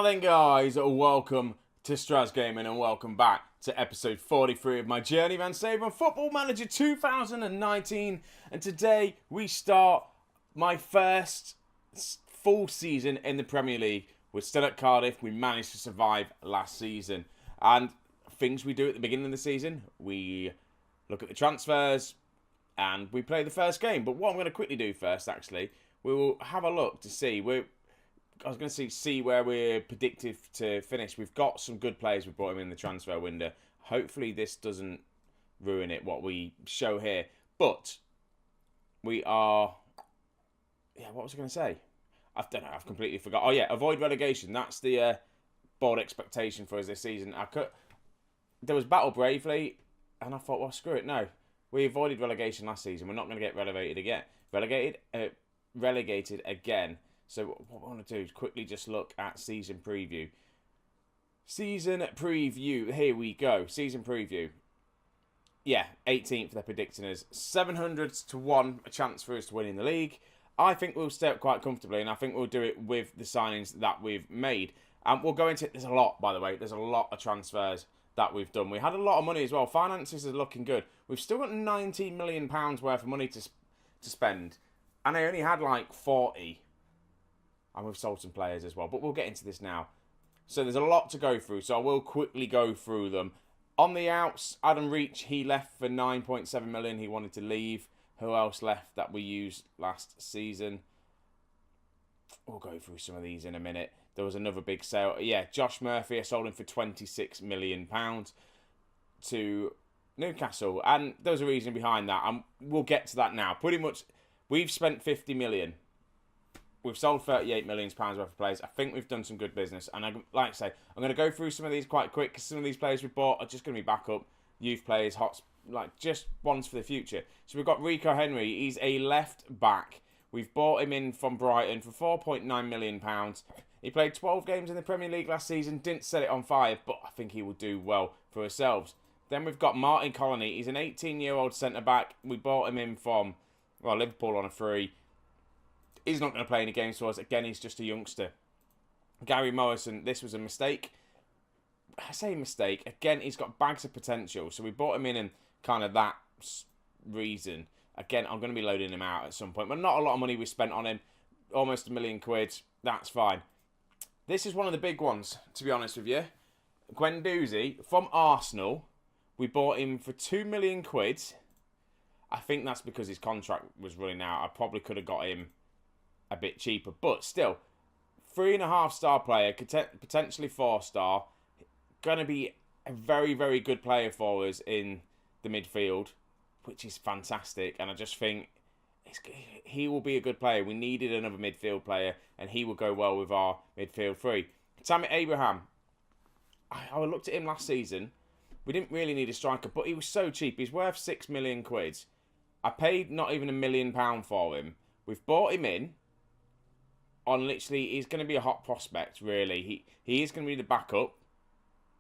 Now then, guys, welcome to Strasz Gaming and welcome back to episode 43 of my Journeyman save on Football Manager 2019. And today we start my first full season in the Premier League. We're still at Cardiff. We managed to survive last season. And things we do at the beginning of the season, we look at the transfers and we play the first game. But what I'm going to quickly do first, actually, we will have a look to see. I was going to see where we're predicted to finish. We've got some good players we brought in the transfer window. Hopefully this doesn't ruin it, what we show here. But we are... Yeah, what was I going to say? I don't know, I've completely forgot. Oh yeah, avoid relegation. That's the bold expectation for us this season. There was Battle Bravely, and I thought, well, screw it. No, we avoided relegation last season. We're not going to get relegated again. Relegated again. So what I want to do is quickly just look at season preview. Season preview. Here we go. Season preview. Yeah, 18th they're predicting us. 700 to 1 a chance for us to win in the league. I think we'll stay up quite comfortably, and I think we'll do it with the signings that we've made. We'll go into it. There's a lot, by the way. There's a lot of transfers that we've done. We had a lot of money as well. Finances are looking good. We've still got £19 million worth of money to spend, and I only had like 40. And we've sold some players as well. But we'll get into this now. So there's a lot to go through. So I will quickly go through them. On the outs, Adam Reach, he left for 9.7 million. He wanted to leave. Who else left that we used last season? We'll go through some of these in a minute. There was another big sale. Yeah, Josh Murphy, I sold him for £26 million to Newcastle. And there was a reason behind that. And we'll get to that now. Pretty much, we've spent 50 million. We've sold £38 million worth of players. I think we've done some good business. And like I say, I'm going to go through some of these quite quick because some of these players we bought are just going to be backup youth players, just ones for the future. So we've got Rico Henry. He's a left back. We've bought him in from Brighton for £4.9 million. He played 12 games in the Premier League last season. Didn't set it on fire, but I think he will do well for ourselves. Then we've got Martin Colony. He's an 18-year-old centre-back. We bought him in from Liverpool on a free. He's not going to play any games for us. Again, he's just a youngster. Gary Morrison, this was a mistake. I say mistake. Again, he's got bags of potential. So we bought him in and kind of that reason. Again, I'm going to be loading him out at some point. But not a lot of money we spent on him. Almost £1 million. That's fine. This is one of the big ones, to be honest with you. Guendouzi from Arsenal. We bought him for £2 million. I think that's because his contract was running out. I probably could have got him a bit cheaper, but still, 3.5-star player, potentially 4-star, gonna be a very, very good player for us in the midfield, which is fantastic. And I just think he will be a good player. We needed another midfield player, and he will go well with our midfield three. Tammy Abraham, I looked at him last season. We didn't really need a striker, but he was so cheap. He's worth £6 million. I paid not even £1 million for him. We've bought him in. On literally, he's going to be a hot prospect, really. He is going to be the backup,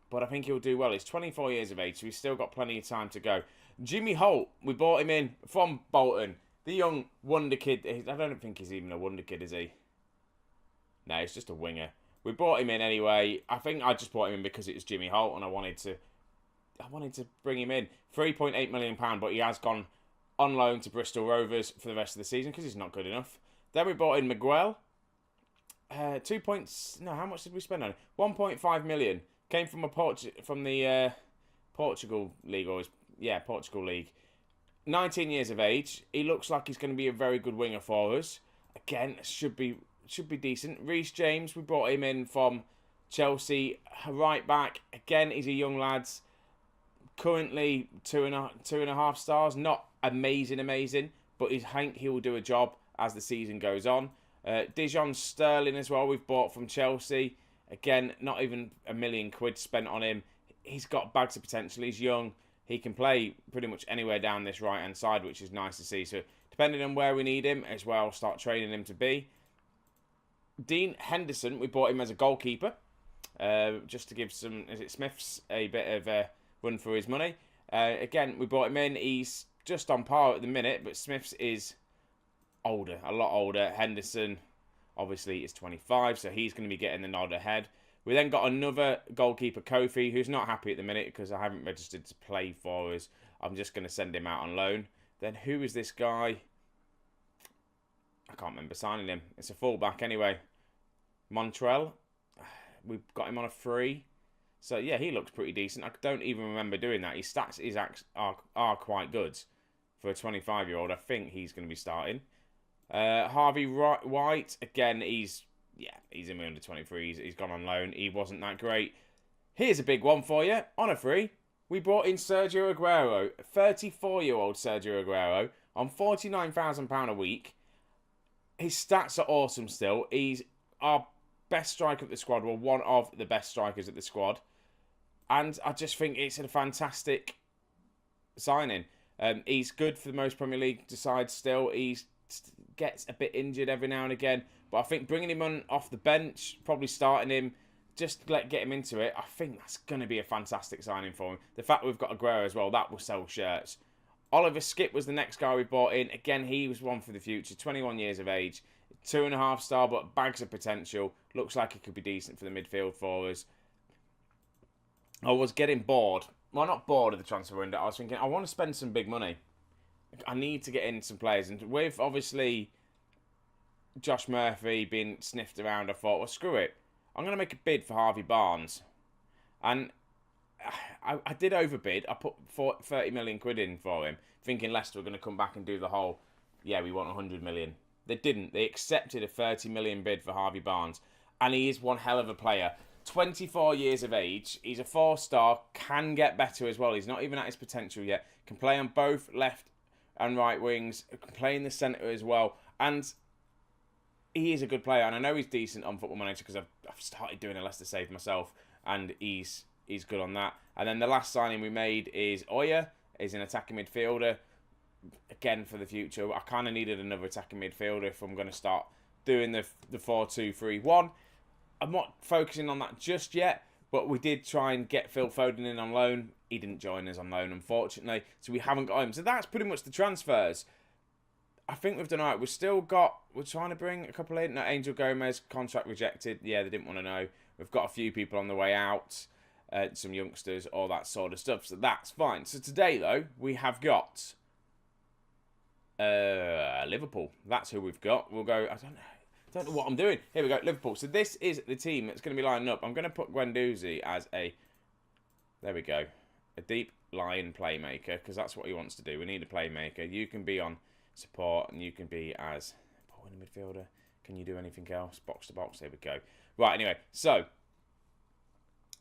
but I think he'll do well. He's 24 years of age, so he's still got plenty of time to go. Jimmy Holt, we bought him in from Bolton. The young wonder kid. I don't think he's even a wonder kid, is he? No, he's just a winger. We brought him in anyway. I think I just brought him in because it was Jimmy Holt, and I wanted to bring him in. £3.8 million, but he has gone on loan to Bristol Rovers for the rest of the season because he's not good enough. Then we brought in Miguel. How much did we spend on it? 1.5 million. Came from the Portugal League, Portugal League. 19 years of age. He looks like he's going to be a very good winger for us. Again, should be decent. Reece James, we brought him in from Chelsea. Right back. Again, he's a young lad. Currently 2.5 stars. Not amazing, but I think he will do a job as the season goes on. Dijon Sterling as well, we've bought from Chelsea. Again, not even £1 million spent on him. He's got bags of potential. He's young. He can play pretty much anywhere down this right-hand side, which is nice to see. So, depending on where we need him as well, start training him to be. Dean Henderson, we bought him as a goalkeeper. Just to give Smiths a bit of a run for his money. Again, we brought him in. He's just on par at the minute, but Smiths is older, a lot older. Henderson, obviously, is 25, so he's going to be getting the nod ahead. We then got another goalkeeper, Kofi, who's not happy at the minute because I haven't registered to play for us. I'm just going to send him out on loan. Then who is this guy? I can't remember signing him. It's a fullback anyway. Montrell. We've got him on a free. So, yeah, he looks pretty decent. I don't even remember doing that. His stats are quite good for a 25-year-old. I think he's going to be starting. Harvey White, again, he's in my under 23s. He's gone on loan. He wasn't that great. Here's a big one for you. On a free, we brought in Sergio Aguero, 34-year-old Sergio Aguero, on £49,000 a week. His stats are awesome still. He's our best striker at the squad, well, one of the best strikers at the squad. And I just think it's a fantastic signing. He's good for the most Premier League sides still. He gets a bit injured every now and again. But I think bringing him on off the bench, probably starting him, just get him into it, I think that's going to be a fantastic signing for him. The fact we've got Aguero as well, that will sell shirts. Oliver Skip was the next guy we bought in. Again, he was one for the future. 21 years of age. 2.5 star, but bags of potential. Looks like it could be decent for the midfield for us. I was getting bored. Well, not bored of the transfer window. I was thinking, I want to spend some big money. I need to get in some players. And with, obviously, Josh Murphy being sniffed around, I thought, well, screw it. I'm going to make a bid for Harvey Barnes. And I did overbid. I put 30 million quid in for him, thinking Leicester were going to come back and do the whole, yeah, we want 100 million. They didn't. They accepted a 30 million bid for Harvey Barnes. And he is one hell of a player. 24 years of age. He's a 4-star. Can get better as well. He's not even at his potential yet. Can play on both left and right wings. Can play in the centre as well. And he is a good player. And I know he's decent on Football Manager because I've started doing a Leicester save myself. And he's good on that. And then the last signing we made is Oya. He's an attacking midfielder. Again, for the future, I kind of needed another attacking midfielder if I'm going to start doing the 4-2-3-1. I'm not focusing on that just yet, but we did try and get Phil Foden in on loan. He didn't join us on loan, unfortunately, so we haven't got him. So that's pretty much the transfers. I think we've done all right. We're trying to bring a couple in. No, Angel Gomez, contract rejected. Yeah, they didn't want to know. We've got a few people on the way out, some youngsters, all that sort of stuff, so that's fine. So today, though, we have got Liverpool. That's who we've got. We'll go, I don't know what I'm doing. Here we go, Liverpool. So this is the team that's going to be lining up. I'm going to put Guendouzi as there we go, a deep line playmaker, because that's what he wants to do. We need a playmaker. You can be on support, and you can be as ball in the midfielder. Can you do anything else? Box to box. There we go. Right, anyway, so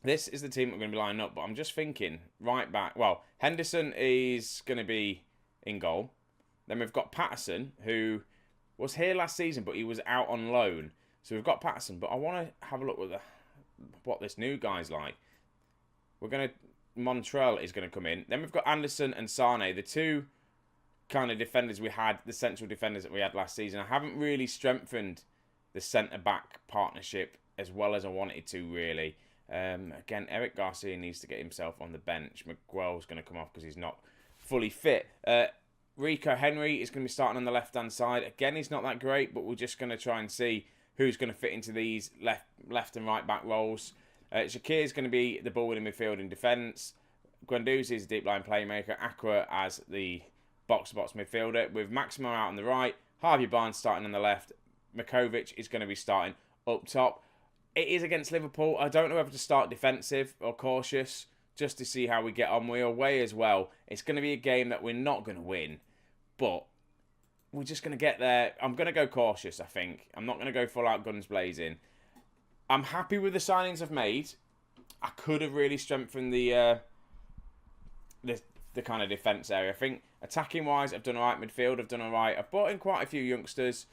this is the team that we're going to be lining up, but I'm just thinking, right back, well, Henderson is going to be in goal. Then we've got Patterson, who was here last season, but he was out on loan. So we've got Patterson, but I want to have a look at what this new guy's like. Montrell is going to come in. Then we've got Anderson and Sane, the two kind of defenders we had, the central defenders that we had last season. I haven't really strengthened the centre-back partnership as well as I wanted to, really. Again, Eric Garcia needs to get himself on the bench. Miguel's going to come off because he's not fully fit. Rico Henry is going to be starting on the left-hand side. Again, he's not that great, but we're just going to try and see who's going to fit into these left and right-back roles. Shaqir is going to be the ball-winning midfield and defence. Guendouzi is a deep-line playmaker. Aqua as the box-to-box midfielder. With Maximo out on the right. Harvey Barnes starting on the left. Mikovic is going to be starting up top. It is against Liverpool. I don't know whether to start defensive or cautious, just to see how we get on. We're away as well. It's going to be a game that we're not going to win, but we're just going to get there. I'm going to go cautious, I think. I'm not going to go full out guns blazing. I'm happy with the signings I've made. I could have really strengthened the kind of defence area. I think attacking-wise, I've done all right. Midfield, I've done all right. I've brought in quite a few youngsters.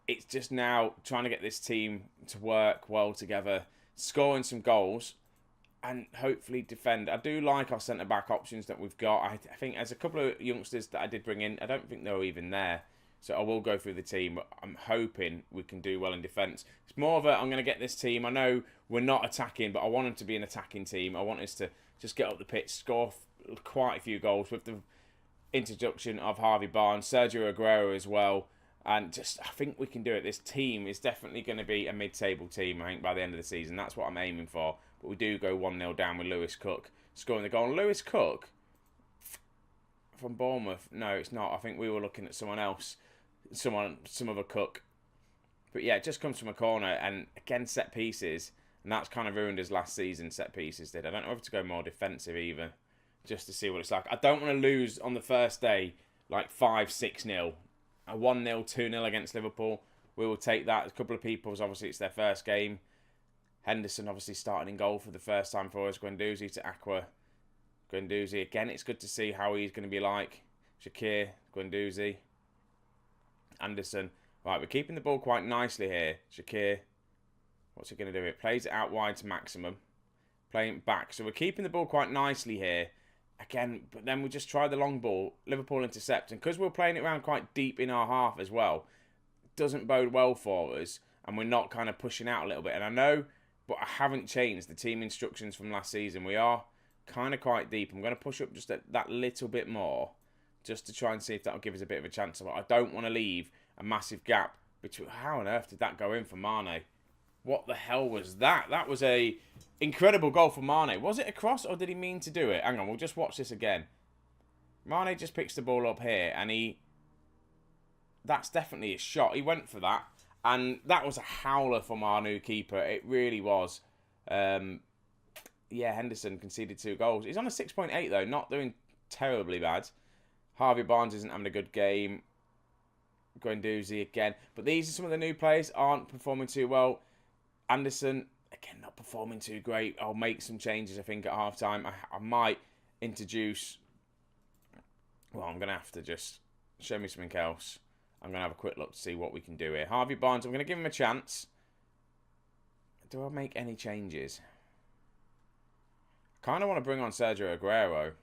It's just now trying to get this team to work well together, scoring some goals, and hopefully defend. I do like our centre-back options that we've got. I think there's a couple of youngsters that I did bring in. I don't think they were even there. So I will go through the team. But I'm hoping we can do well in defence. It's more of I'm going to get this team. I know we're not attacking, but I want them to be an attacking team. I want us to just get up the pitch, score quite a few goals with the introduction of Harvey Barnes, Sergio Aguero as well. And I think we can do it. This team is definitely going to be a mid-table team, I think, by the end of the season. That's what I'm aiming for. But we do go 1-0 down with Lewis Cook scoring the goal. And Lewis Cook from Bournemouth. No, it's not. I think we were looking at someone else. Some other Cook. But yeah, it just comes from a corner. And again, set pieces. And that's kind of ruined us last season, set pieces did. I don't know if to go more defensive either. Just to see what it's like. I don't want to lose on the first day like 5-6-0. A 1-0, 2-0 against Liverpool. We will take that. A couple of people's, obviously, it's their first game. Henderson, obviously, starting in goal for the first time for us. Guendouzi to Aqua. Guendouzi, again, it's good to see how he's going to be like. Shaqiri, Guendouzi. Anderson. Right, we're keeping the ball quite nicely here. Shaqiri. What's he going to do? It plays it out wide to Maximum. Playing it back. So we're keeping the ball quite nicely here. Again, but then we just try the long ball. Liverpool intercept. And because we're playing it around quite deep in our half as well, doesn't bode well for us. And we're not kind of pushing out a little bit. And I know, but I haven't changed the team instructions from last season. We are kind of quite deep. I'm going to push up just that little bit more. Just to try and see if that'll give us a bit of a chance. But I don't want to leave a massive gap between... How on earth did that go in for Mane? What the hell was that? That was a incredible goal for Mane. Was it a cross or did he mean to do it? Hang on, we'll just watch this again. Mane just picks the ball up here and that's definitely a shot. He went for that. And that was a howler from our new keeper. It really was. Yeah, Henderson conceded 2 goals. He's on a 6.8 though. Not doing terribly bad. Harvey Barnes isn't having a good game. Guendouzi again. But these are some of the new players. Aren't performing too well. Anderson, again, not performing too great. I'll make some changes, I think, at half-time. I might introduce... Well, I'm going to have to just show me something else. I'm going to have a quick look to see what we can do here. Harvey Barnes, I'm going to give him a chance. Do I make any changes? I kind of want to bring on Sergio Aguero.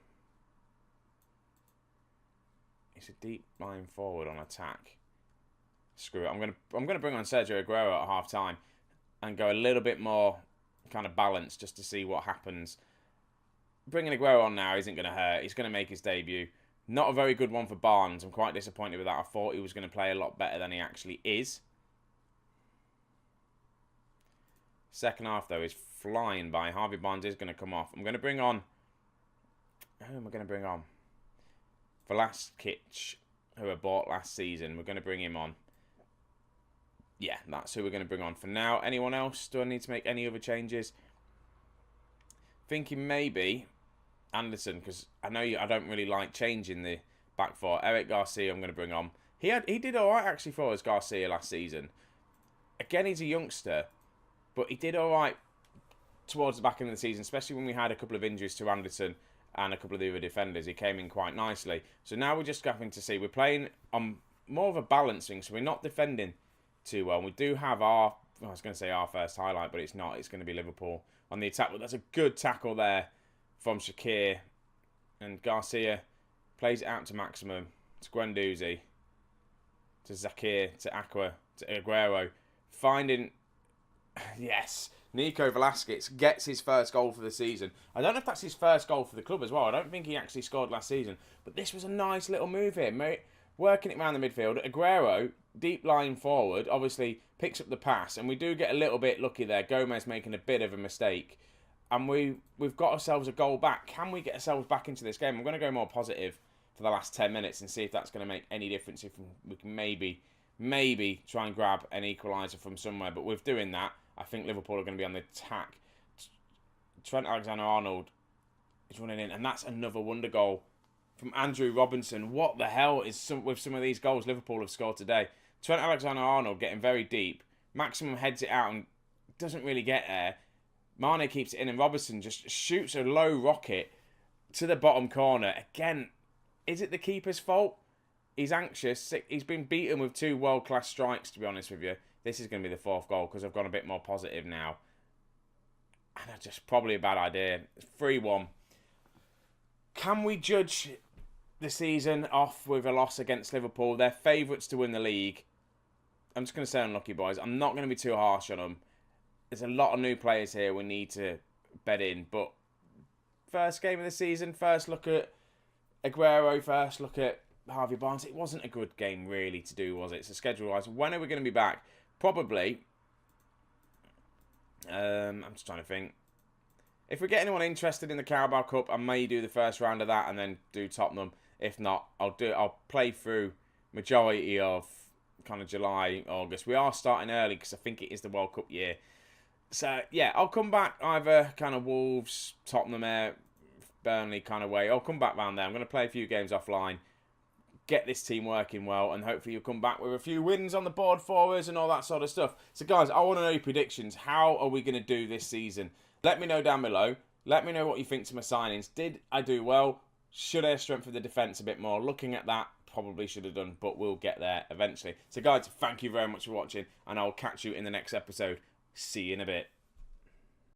It's a deep line forward on attack. Screw it. I'm going to bring on Sergio Aguero at half-time. And go a little bit more kind of balanced just to see what happens. Bringing Aguero on now isn't going to hurt. He's going to make his debut. Not a very good one for Barnes. I'm quite disappointed with that. I thought he was going to play a lot better than he actually is. Second half, though, is flying by. Harvey Barnes is going to come off. I'm going to bring on... Who am I going to bring on? Velasquez, who I bought last season. We're going to bring him on. Yeah, that's who we're going to bring on for now. Anyone else? Do I need to make any other changes? Thinking maybe Anderson, because I know I don't really like changing the back four. Eric Garcia I'm going to bring on. He did alright actually for us, Garcia, last season. Again, he's a youngster, but he did alright towards the back end of the season, especially when we had a couple of injuries to Anderson and a couple of the other defenders. He came in quite nicely. So now we're just having to see. We're playing on more of a balancing, so we're not defending too well. We do have I was going to say our first highlight, but it's not. It's going to be Liverpool on the attack. But that's a good tackle there from Shaqiri. And Garcia plays it out to Maximum, to Guendouzi, to Zakir, to Aqua, to Aguero. Finding... Yes, Nico Velasquez gets his first goal for the season. I don't know if that's his first goal for the club as well. I don't think he actually scored last season. But this was a nice little move here. Working it around the midfield. Aguero, deep line forward, obviously picks up the pass. And we do get a little bit lucky there. Gomez making a bit of a mistake. And we've got ourselves a goal back. Can we get ourselves back into this game? I'm going to go more positive for the last 10 minutes and see if that's going to make any difference. If we can maybe try and grab an equaliser from somewhere. But with doing that, I think Liverpool are going to be on the attack. Trent Alexander-Arnold is running in. And that's another wonder goal from Andrew Robinson. What the hell is with some of these goals Liverpool have scored today? Trent Alexander-Arnold getting very deep. Maximum heads it out and doesn't really get there. Mane keeps it in and Robinson just shoots a low rocket to the bottom corner. Again, is it the keeper's fault? He's anxious. He's been beaten with 2 world-class strikes, to be honest with you. This is going to be the 4th goal because I've gone a bit more positive now. And that's just probably a bad idea. It's 3-1. Can we judge the season off with a loss against Liverpool? They're favourites to win the league. I'm just going to say unlucky, boys. I'm not going to be too harsh on them. There's a lot of new players here we need to bed in. But first game of the season, first look at Aguero, first look at Harvey Barnes. It wasn't a good game really to do, was it? So schedule-wise, when are we going to be back? Probably. I'm just trying to think. If we get anyone interested in the Carabao Cup, I may do the first round of that and then do Tottenham. If not, I'll play through majority of kind of July, August. We are starting early because I think it is the World Cup year. So, yeah, I'll come back either kind of Wolves, Tottenham, Burnley kind of way. I'll come back round there. I'm going to play a few games offline, get this team working well, and hopefully you'll come back with a few wins on the board for us and all that sort of stuff. So, guys, I want to know your predictions. How are we going to do this season? Let me know down below. Let me know what you think to my signings. Did I do well? Should I strengthen the defence a bit more? Looking at that, probably should have done, but we'll get there eventually. So, guys, thank you very much for watching, and I'll catch you in the next episode. See you in a bit.